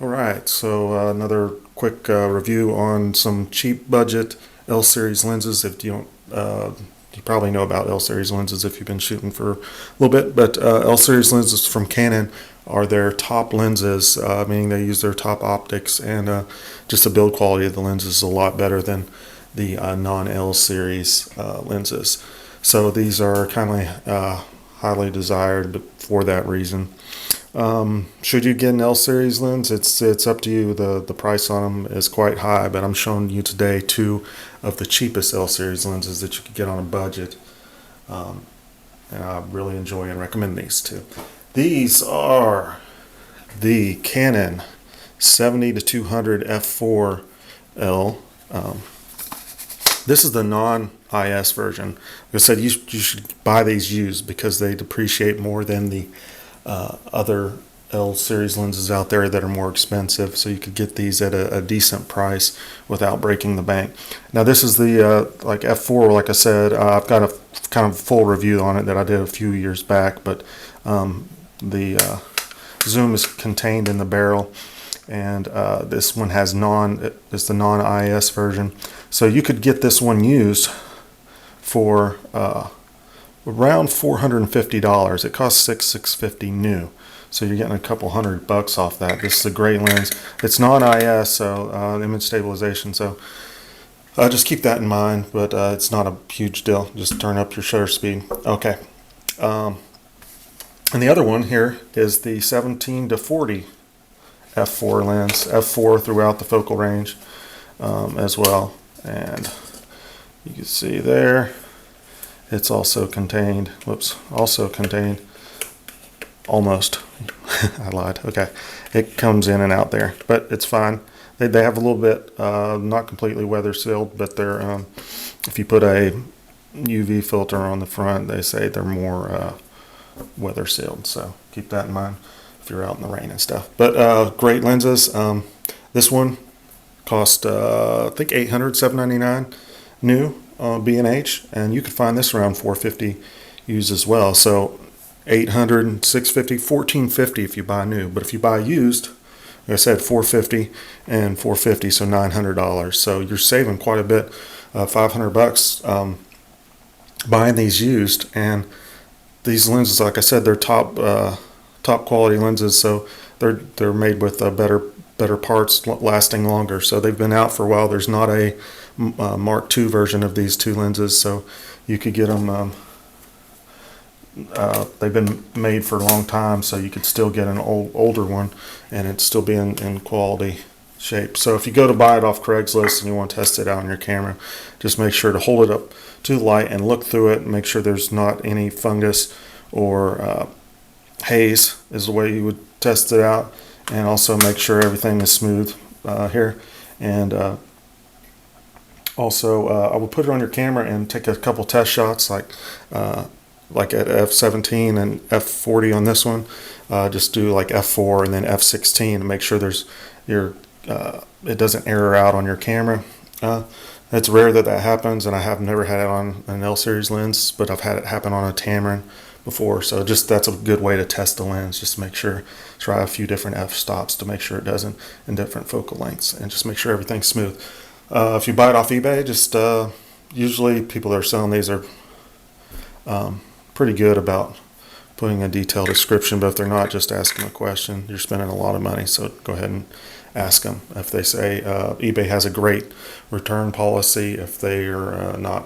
All right, so another quick review on some cheap budget L series lenses. If you don't, you probably know about L series lenses if you've been shooting for a little bit. But L series lenses from Canon are their top lenses, meaning they use their top optics, and just the build quality of the lenses is a lot better than the non-L series lenses. So these are kind of highly desired for that reason. Should you get an L series lens? It's up to you. The price on them is quite high, but I'm showing you today two of the cheapest L series lenses that you could get on a budget, and I really enjoy and recommend these two. These are the Canon 70 to 200 f4L. This is the non-IS version. Like I said, you should buy these used because they depreciate more than the other L series lenses out there that are more expensive. So you could get these at a decent price without breaking the bank. Now this is the like f4. Like I said, I've got a kind of full review on it that I did a few years back, but the zoom is contained in the barrel, and this one has it's the non-IS version. So you could get this one used for around $450. It costs $650 new, so you're getting a couple $100 off that. This is a great lens. It's non-IS, so image stabilization. So just keep that in mind. But it's not a huge deal. Just turn up your shutter speed. Okay. And the other one here is the 17 to 40 f4 lens. F4 throughout the focal range as well, and you can see there. It's also contained, almost, I lied, okay. It comes in and out there, but it's fine. They have a little bit, not completely weather sealed, but they're, if you put a UV filter on the front, they say they're more weather sealed, so keep that in mind if you're out in the rain and stuff. But great lenses. This one cost, I think $799 new on B&H, and you could find this around $450 used as well. So $800, $650, $1,450 if you buy new. But if you buy used, like I said, $450 and $450, so $900. So you're saving quite a bit, $500 buying these used. And these lenses, like I said, they're top quality lenses, so they're made with better parts, lasting longer. So they've been out for a while. There's not a Mark II version of these two lenses, so you could get them. They've been made for a long time, so you could still get an older one, and it'd still be in quality shape. So if you go to buy it off Craigslist and you want to test it out on your camera, just make sure to hold it up to the light and look through it and make sure there's not any fungus or haze is the way you would test it out, and also make sure everything is smooth here. And also I will put it on your camera and take a couple test shots, like at f17 and f40 on this one. Just do like f4 and then f16 to make sure it doesn't error out on your camera. It's rare that happens, and I have never had it on an L series lens, but I've had it happen on a Tamron before. So that's a good way to test the lens. Just make sure, try a few different f-stops to make sure it doesn't, in different focal lengths, and just make sure everything's smooth. If you buy it off eBay, just usually people that are selling these are pretty good about putting a detailed description, but if they're not, just ask them a question. You're spending a lot of money, so go ahead and ask them. If they say eBay has a great return policy, if they are not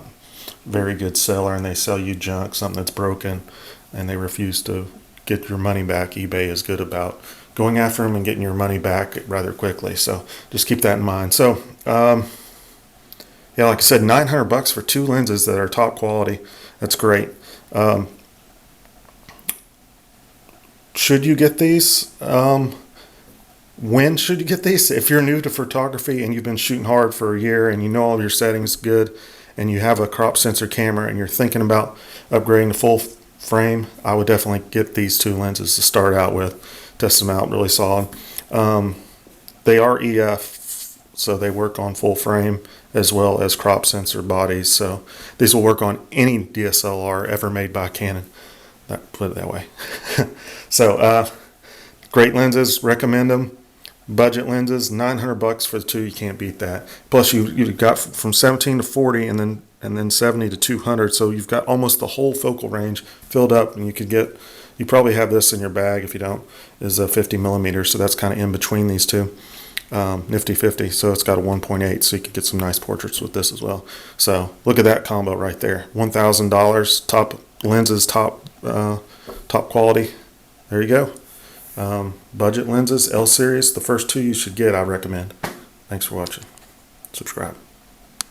very good seller and they sell you junk, something that's broken, and they refuse to get your money back, eBay is good about going after them and getting your money back rather quickly. So just keep that in mind. So yeah, like I said, $900 for two lenses that are top quality. That's great. Should you get these? When should you get these? If you're new to photography and you've been shooting hard for a year and you know all your settings good, and you have a crop sensor camera and you're thinking about upgrading to full frame, I would definitely get these two lenses to start out with. Test them out really solid. They are EF, so they work on full frame as well as crop sensor bodies. So these will work on any DSLR ever made by Canon. Put it that way. So great lenses, recommend them. Budget lenses, 900 bucks for the two. You can't beat that. Plus, you got from 17 to 40, and then 70 to 200. So you've got almost the whole focal range filled up, and you probably have this in your bag. If you don't, is a 50 millimeter. So that's kind of in between these two. Nifty 50. So it's got a 1.8. So you could get some nice portraits with this as well. So look at that combo right there. $1,000 top lenses, top quality. There you go. Budget lenses, L series. The first two you should get, I recommend. Thanks for watching. Subscribe.